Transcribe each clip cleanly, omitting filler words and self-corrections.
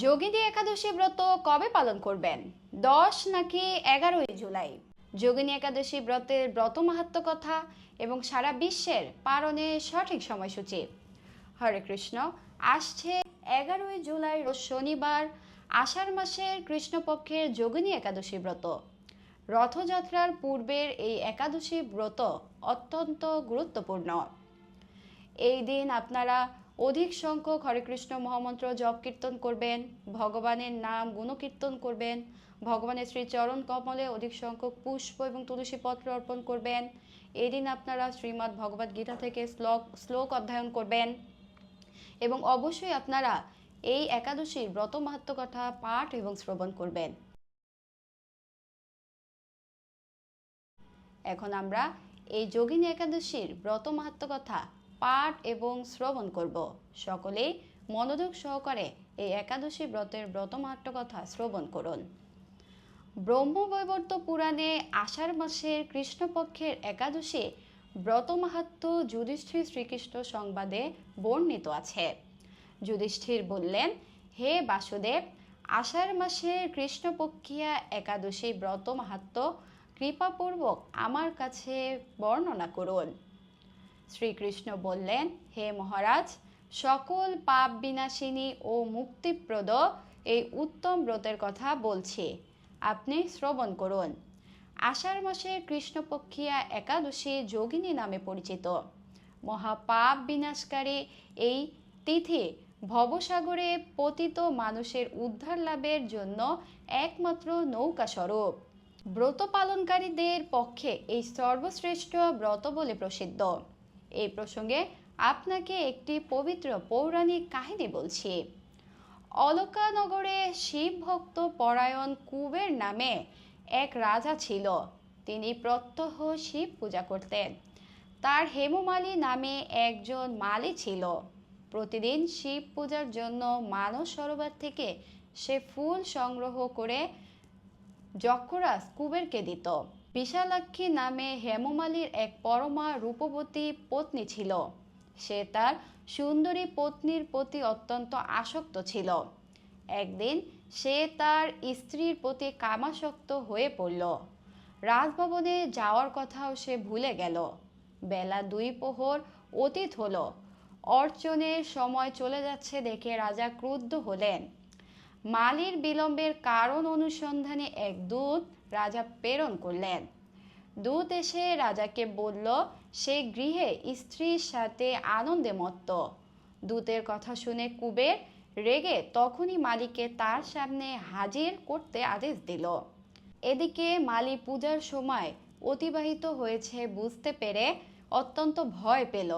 যোগিনী একাদশী ব্রত কবে পালন করবেন? 10 নাকি 11ই জুলাই? যোগিনী একাদশী ব্রতের ব্রত মাহাত্ম্য কথা এবং সারা বিশ্বের পালনের সঠিক সময়সূচি। হরে কৃষ্ণ। আসছে 11ই জুলাই রোজ শনিবার, আষাঢ় মাসের কৃষ্ণপক্ষের যোগিনী একাদশী ব্রত। রথযাত্রার পূর্বের এই একাদশী ব্রত অত্যন্ত গুরুত্বপূর্ণ। এই দিন আপনারা অধিক সংখ্যক হরে কৃষ্ণ মহামন্ত্র জপ কীর্তন করবেন, ভগবানের নাম গুণকীর্তন করবেন, ভগবানের শ্রীচরণ কমলে অধিক সংখ্যক পুষ্প এবং তুলসী পত্র অর্পণ করবেন। এই দিন আপনারা শ্রীমদ্ ভগবদ গীতা থেকে শ্লোক অধ্যয়ন করবেন এবং অবশ্যই আপনারা এই একাদশীর ব্রত মাহাত্ম্য কথা পাঠ এবং শ্রবণ করবেন। এখন আমরা এই যোগিনী একাদশীর ব্রত মাহাত্ম্য কথা পাঠ এবং শ্রবণ করব। সকলেই মনোযোগ সহকারে এই একাদশী ব্রতের ব্রত মাহাত্ম্য কথা শ্রবণ করুন। ব্রহ্মবৈবর্ত পুরাণে আষাঢ় মাসের কৃষ্ণপক্ষের একাদশী ব্রত মাহাত্ম্য যুধিষ্ঠির শ্রীকৃষ্ণ সংবাদে বর্ণিত আছে। যুধিষ্ঠির বললেন, হে বাসুদেব, আষাঢ় মাসের কৃষ্ণপক্ষিয়া একাদশী ব্রত মাহাত্ম্য কৃপাপূর্বক আমার কাছে বর্ণনা করুন। শ্রীকৃষ্ণ বললেন, হে মহারাজ, সকল পাপ বিনাশিনী ও মুক্তিপ্রদ এই উত্তম ব্রতের কথা বলছি, আপনি শ্রবণ করুন। আষাঢ় মাসের কৃষ্ণপক্ষিয়া একাদশী যোগিনী নামে পরিচিত। মহাপাপ বিনাশকারী এই তিথি ভবসাগরে পতিত মানুষের উদ্ধার লাভের জন্য একমাত্র নৌকা স্বরূপ। ব্রত পালনকারীদের পক্ষে এই সর্বশ্রেষ্ঠ ব্রত বলে প্রসিদ্ধ। এই প্রসঙ্গে আপনাকে একটি পবিত্র পৌরাণিক কাহিনী বলছি। অলকানগরে শিব ভক্ত পরায়ণ কুবের নামে এক রাজা ছিল। তিনি প্রত্যহ শিব পূজা করতেন। তার হেমমালী নামে একজন মালী ছিল। প্রতিদিন শিব পূজার জন্য মানস সরোবর থেকে সে ফুল সংগ্রহ করে যক্ষরাজ কুবেরকে দিত। বিশালাক্ষী নামে হেমমালীর এক পরমা রূপবতী পত্নী ছিল। সে তার সুন্দরী পত্নীর প্রতি অত্যন্ত আসক্ত ছিল। একদিন সে তার স্ত্রীর প্রতি কামাসক্ত হয়ে পড়ল। রাজভবনে যাওয়ার কথাও সে ভুলে গেল। বেলা 2 প্রহর অতীত হলো। অর্চনের সময় চলে যাচ্ছে দেখে রাজা ক্রুদ্ধ হলেন। মালীর বিলম্বের কারণ অনুসন্ধানে এক দূত রাজা প্রেরণ করলেন। দূত এসে রাজাকে বলল সে গৃহে স্ত্রীর সাথে আনন্দে মত্ত। দূতের কথা শুনে কুবের রেগে তখনই মালীকে তার সামনে হাজির করতে আদেশ দিল। এদিকে মালী পূজার সময় অতিবাহিত হয়েছে বুঝতে পেরে অত্যন্ত ভয় পেল।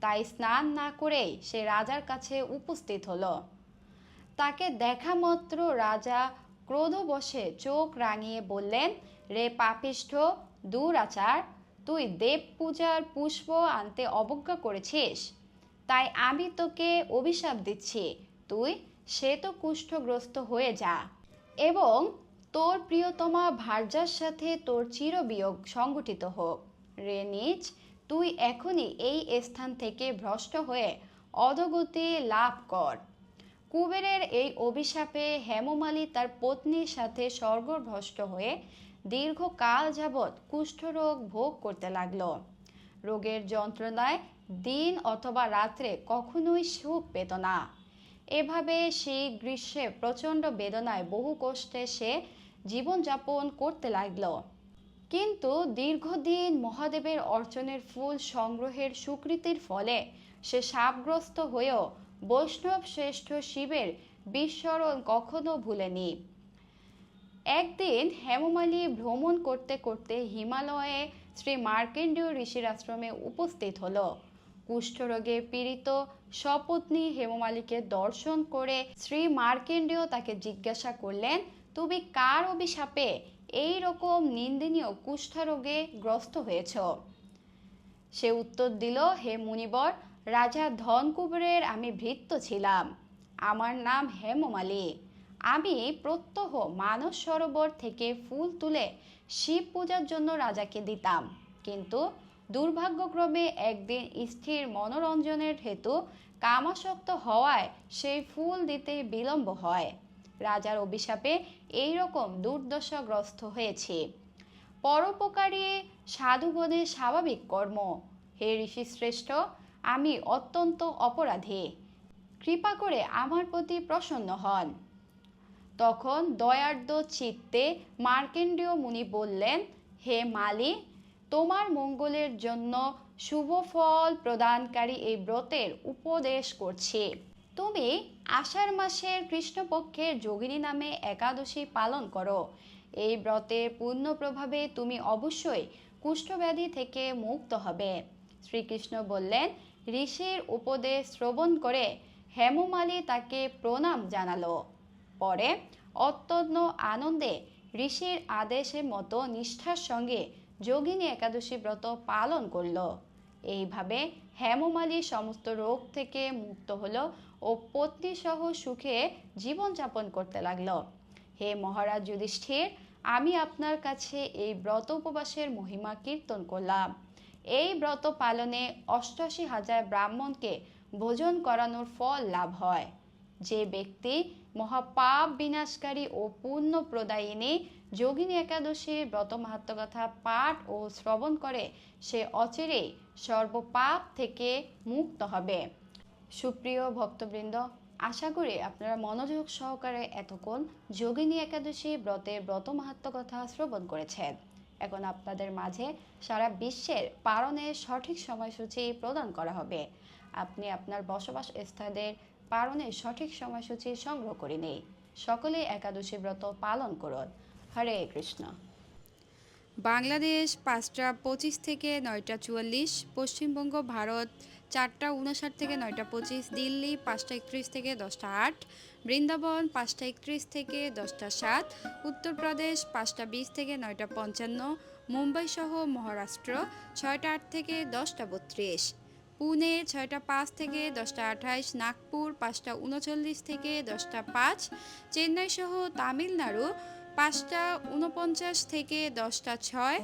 তাই স্নান না করেই সে রাজার কাছে উপস্থিত হলো। তাকে দেখা মাত্র রাজা ক্রোধবশে চোখ রাঙিয়ে বললেন, রে পাপিষ্ঠ দুরাচার, তুই দেব পূজার পুষ্প আনতে অবজ্ঞা করেছিস, তাই আমি তোকে অভিশাপ দিচ্ছি, তুই শ্বেত কুষ্ঠগ্রস্ত হয়ে যা এবং তোর প্রিয়তমা ভার্যার সাথে তোর চিরবিয়োগ সংগঠিত হোক। রে নীচ, তুই এখনই এই স্থান থেকে ভ্রষ্ট হয়ে অধোগতি লাভ কর। কুবেরের এই অভিশাপে হেমমালী তার পত্নীর সাথে স্বর্গভ্রষ্ট হয়ে দীর্ঘকাল যাবৎ কুষ্ঠরোগ ভোগ করতে লাগলো। রোগের যন্ত্রণায় দিন অথবা রাত্রে কখনোই সুখ পেত না। এভাবে সেই গ্রীষ্মে প্রচণ্ড বেদনায় বহু কষ্টে সে জীবনযাপন করতে লাগল। কিন্তু দীর্ঘদিন মহাদেবের অর্চনের ফুল সংগ্রহের সুকৃতির ফলে সে শাপগ্রস্ত হয়েও বৈষ্ণব শ্রেষ্ঠ শিবের বিস্মরণ কখনো ভুলেনি। একদিন হেমমালী ভ্রমণ করতে করতে হিমালয়ে শ্রী মার্কেন্ডীয় ঋষির আশ্রমে উপস্থিত হলো। কুষ্ঠরোগে পীড়িত সপত্নী হেমমালীকে দর্শন করে শ্রী মার্কেন্ডীয় তাকে জিজ্ঞাসা করলেন, তুমি কার অভিশাপে এই রকম নিন্দনীয় কুষ্ঠরোগে গ্রস্ত হয়েছ? সে উত্তর দিল, হে মুনিবর, রাজা ধনকুবেরের আমি ভৃত্য ছিলাম। আমার নাম হেমমালী। আমি প্রত্যহ মানস সরোবর থেকে ফুল তুলে শিব পূজার জন্য রাজাকে দিতাম, কিন্তু দুর্ভাগ্যক্রমে একদিন স্থির মনোরঞ্জনের হেতু কামাসক্ত হওয়ায় সেই ফুল দিতে বিলম্ব হয়। রাজার অভিশাপে এই রকম দুর্দশাগ্রস্ত হয়েছে। পরোপকারী সাধুগণের স্বাভাবিক কর্ম। হে ঋষিশ্রেষ্ঠ, আমি অত্যন্ত অপরাধী, কৃপা করে আমার প্রতি প্রসন্ন হন। তখন দয়ার্দ্র চিত্তে মার্কেন্ডীয় মুনি বললেন, হে মালি, তোমার মঙ্গলের জন্য শুভ ফল প্রদানকারী এই ব্রতের উপদেশ করছি। তুমি আষাঢ় মাসের কৃষ্ণপক্ষের যোগিনী নামে একাদশী পালন করো। এই ব্রতের পূর্ণ প্রভাবে তুমি অবশ্যই কুষ্ঠব্যাধি থেকে মুক্ত হবে। শ্রীকৃষ্ণ বললেন, ঋষির উপদেশ শ্রবণ করে হেমমালী তাকে প্রণাম জানালো। পরে অত্যন্ত আনন্দে ঋষির আদেশের মতো নিষ্ঠার সঙ্গে যোগিনী একাদশী ব্রত পালন করল। এইভাবে হেমমালী সমস্ত রোগ থেকে মুক্ত হলো ও পত্নী সহ সুখে জীবনযাপন করতে লাগলো। হে মহারাজ যুধিষ্ঠির, আমি আপনার কাছে এই ব্রত উপবাসের মহিমা কীর্তন করলাম। এই ব্রত পালনে ৮৮,০০০ ব্রাহ্মণকে ভোজন করানোর ফল লাভ হয়। যে ব্যক্তি মহাপাপ বিনাশকারী ও পুণ্য প্রদায়িনী যোগিনী একাদশীর ব্রত মাহাত্ম্যকথা পাঠ ও শ্রবণ করে সে অচিরেই সর্বপাপ থেকে মুক্ত হবে। সুপ্রিয় ভক্তবৃন্দ, আশা করি আপনারা মনোযোগ সহকারে এতক্ষণ যোগিনী একাদশী ব্রতের ব্রত মাহাত্ম্যকথা শ্রবণ করেছেন। এখন আপনাদের মাঝে সারা বিশ্বের পালনের সঠিক সময়সূচি প্রদান করা হবে। আপনি আপনার বসবাস স্থানের পালনের সঠিক সময়সূচি সংগ্রহ করে নেই। সকলেই একাদশী ব্রত পালন করুন। হরে কৃষ্ণ। বাংলাদেশ ৫টা ২৫ থেকে ৯টা ৪৪, পশ্চিমবঙ্গ ভারত ৪টা ৫৯ থেকে ৯টা ২৫, দিল্লি ৫টা ৩১ থেকে ১০টা ৮, বৃন্দাবন ৫টা ৩১ থেকে 10টা ৭, উত্তরপ্রদেশ ৫টা ২০ থেকে ৯টা ৫৫, মুম্বাই সহ মহারাষ্ট্র ৬টা ৮ থেকে 10টা ৩২, পুনে ৬টা ৫ থেকে 10টা ২৮, নাগপুর ৫টা ৩৯ থেকে 10টা ৫, চেন্নাই সহ তামিলনাড়ু ৫টা ৪৯ থেকে 10টা ৬,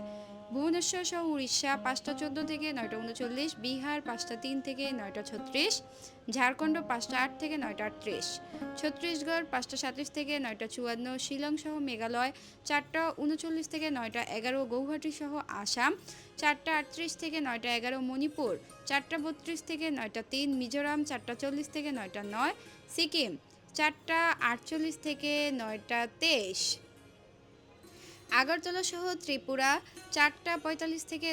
ভুবনেশ্বর সহ উড়িষ্যা ৫টা ১৪ থেকে ৯টা ৩৯, বিহার ৫টা ৩ থেকে ৯টা ৩৬, ঝাড়খণ্ড ৫টা ৮ থেকে ৯টা ৩৮, ছত্তিশগড় ৫টা ৩৭ থেকে ৯টা ৫৪, শিলং সহ মেঘালয় ৪টা ৩৯ থেকে ৯টা ১১, গৌহাটি সহ আসাম ৪টা ৩৮ থেকে ৯টা ১১, মণিপুর ৪টা ৩২ থেকে ৯টা ৩, মিজোরাম ৪টা ৪০ থেকে ৯টা ৯, সিকিম ৪টা ৪৮ থেকে ৯টা ২৩, আগরতলা সহ ত্রিপুরা ৪টা ৪৫ থেকে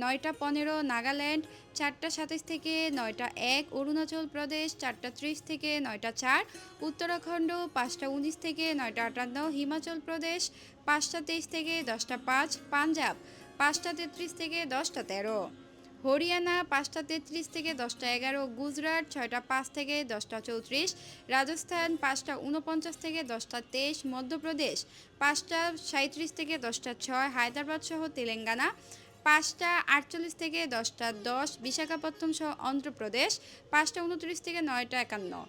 ৯টা ১৫, নাগাল্যান্ড ৪টা ২৭ থেকে ৯টা ১, অরুণাচল প্রদেশ ৪টা ৩০ থেকে ৯টা ৪, উত্তরাখণ্ড ৫টা ১৯ থেকে ৯টা ৫৮, হিমাচল প্রদেশ ৫টা ২৩ থেকে 10টা ৫, পাঞ্জাব ৫টা ৩৩ থেকে 10টা ১৩, হরিয়ানা ৫টা ৩৩ থেকে 10টা ১১, গুজরাট ৬টা ৫ থেকে 10টা ৩৪, রাজস্থান ৫টা ৪৯ থেকে 10টা ২৩, মধ্যপ্রদেশ ৫টা ৩৭ থেকে 10টা ৬, হায়দ্রাবাদ সহ তেলেঙ্গানা ৫টা ৪৮ থেকে 10টা ১০, বিশাখাপত্তনম সহ অন্ধ্রপ্রদেশ ৫টা ২৯ থেকে ৯টা ৫১,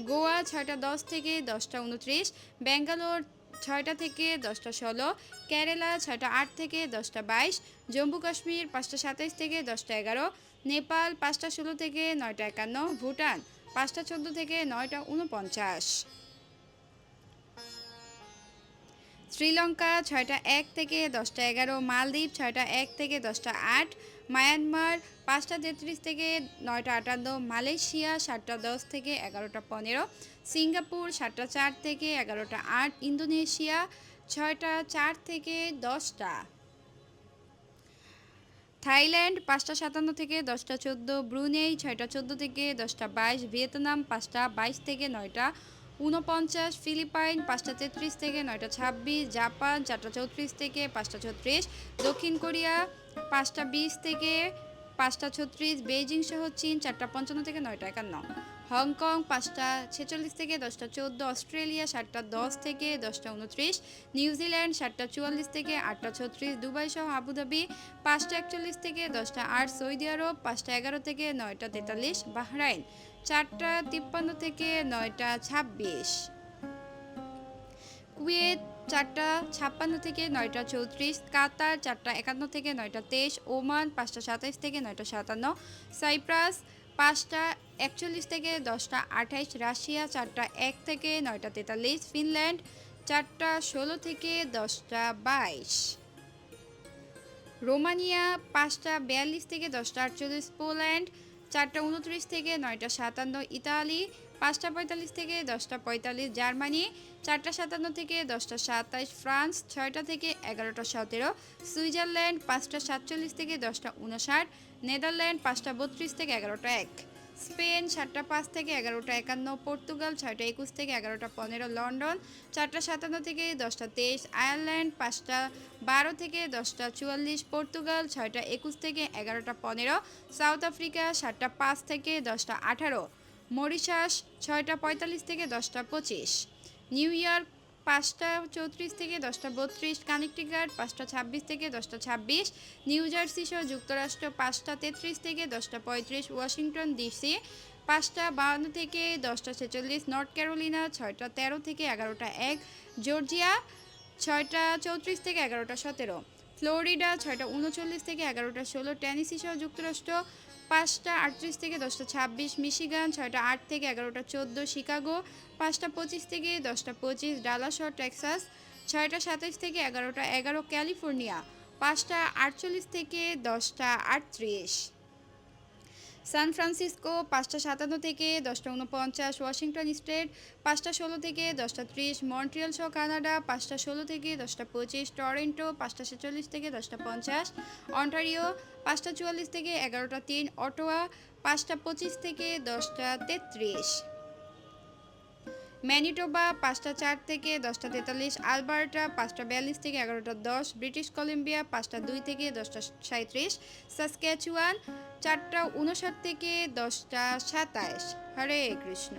গোয়া ৬টা ১০ থেকে 10টা ২৯, ব্যাঙ্গালোর ৬টা থেকে 10টা ১৬, কেরালা ৬টা ৮ থেকে 10টা ২২, জম্মু কাশ্মীর ৫টা ২৭ থেকে 10টা ১১, নেপাল ৫টা ১৬ থেকে ৯টা ৫১, ভুটান ৫টা ১৪ থেকে ৯টা ৪৯, শ্রীলঙ্কা ৬টা ১ থেকে 10টা ১১, মালদ্বীপ ৬টা ১ থেকে 10টা ৮, মায়ানমার ৫টা ৩৩ থেকে ৯টা ৫৮, মালয়েশিয়া ৭টা ১০ থেকে ১১টা ১৫, সিঙ্গাপুর ৭টা ৪ থেকে ১১টা ৮, ইন্দোনেশিয়া ৬টা ৪ থেকে 10টা, থাইল্যান্ড ৫টা ৫৭ থেকে 10টা ১৪, ব্রুনেই ৬টা ১৪ থেকে 10টা ২২, ভিয়েতনাম 5টা 22 থেকে 9টা 49, ফিলিপাইন 5টা 33 থেকে 9টা 26, জাপান 4টা 34 থেকে 5টা 36, দক্ষিণ কোরিয়া 5টা 20 থেকে 5টা 36, বেইজিং সহ চীন 4টা 55 থেকে 9টা 51, হংকং 5টা 46 থেকে 10টা 14, অস্ট্রেলিয়া 7টা 10 থেকে 10টা 29, নিউজিল্যান্ড 7টা 44 থেকে 8টা 36, দুবাই সহ আবুধাবি 5টা 41 থেকে 10টা 8, সৌদি আরব 5টা 11 থেকে 9টা 43, বাহরাইন 4টা 53 থেকে 9টা 26, কুয়েত 4টা 56 থেকে 9টা 34, কাতার 4টা 51 থেকে 9টা 23, ওমান 5টা 27 থেকে 9টা 57, সাইপ্রাস 5টা 41 থেকে 10টা 28, রাশিয়া 4টা 1 থেকে 9টা 43, ফিনল্যান্ড 4টা 16 থেকে 10টা 22, রোমানিয়া 5টা 42 থেকে 10টা 48, পোল্যান্ড 4টা 29 থেকে 9টা 57, ইতালি 5টা 45 থেকে 10টা 45, জার্মানি 4টা 57 থেকে 10টা 27, ফ্রান্স 6টা থেকে 11টা 17, সুইজারল্যান্ড 5টা 47 থেকে 10টা 59, নেদারল্যান্ড 5টা 32 থেকে 11টা 1, স্পেন 7টা 5 থেকে 11টা 51, পর্তুগাল 6টা 21 থেকে 11টা 15, লন্ডন 4টা 57 থেকে 10টা 23, আয়ারল্যান্ড 5টা 12 থেকে 10টা 44, পর্তুগাল 6টা 21 থেকে 11টা 15, সাউথ আফ্রিকা 7টা 5 থেকে 10টা 18, মরিশাস 6টা 45 থেকে 10টা 25, নিউ ইয়র্ক 5টা 34 থেকে 10টা 32, কানেকটিকাট 5টা 26 থেকে 10টা 26, নিউ জার্সি সহ যুক্তরাষ্ট্র 5টা 33 থেকে 10টা 35, ওয়াশিংটন ডিসি 5টা 52 থেকে 10টা 46, নর্থ ক্যারোলিনা 6টা 13 থেকে 11টা 1, জর্জিয়া 6টা 34 থেকে 11টা 17, ফ্লোরিডা 6টা 39 থেকে 11টা 16, টেনেসি সহ যুক্তরাষ্ট্র 5টা 38 থেকে 10টা 26, মিশিগান 6টা 8 থেকে 11টা 14, শিকাগো 5টা 25 থেকে 10টা 25, ডালাস ও টেক্সাস 6টা 27 থেকে 11টা 11, ক্যালিফোর্নিয়া 5টা 48 থেকে 10টা 38, সান ফ্রান্সিসকো 5টা 57 থেকে 10টা 49, ওয়াশিংটন স্টেট 5টা 16 থেকে 10টা 30, মন্ট্রিয়াল সহ কানাডা 5টা 16 থেকে 10টা 25, টরন্টো 5টা 46 থেকে 10টা 50, অন্টারিও 5টা 44 থেকে 11টা 3, অটোয়া 5টা 25 থেকে 10টা 33, ম্যানিটোবা 5টা 4 থেকে 10টা 43, আলবার্টা 5টা 42 থেকে 11টা 10, ব্রিটিশ কলম্বিয়া 5টা 2 থেকে 10টা 37, সাসক্যাচুয়ান 4টা 59 থেকে 10টা 27। হরে কৃষ্ণ।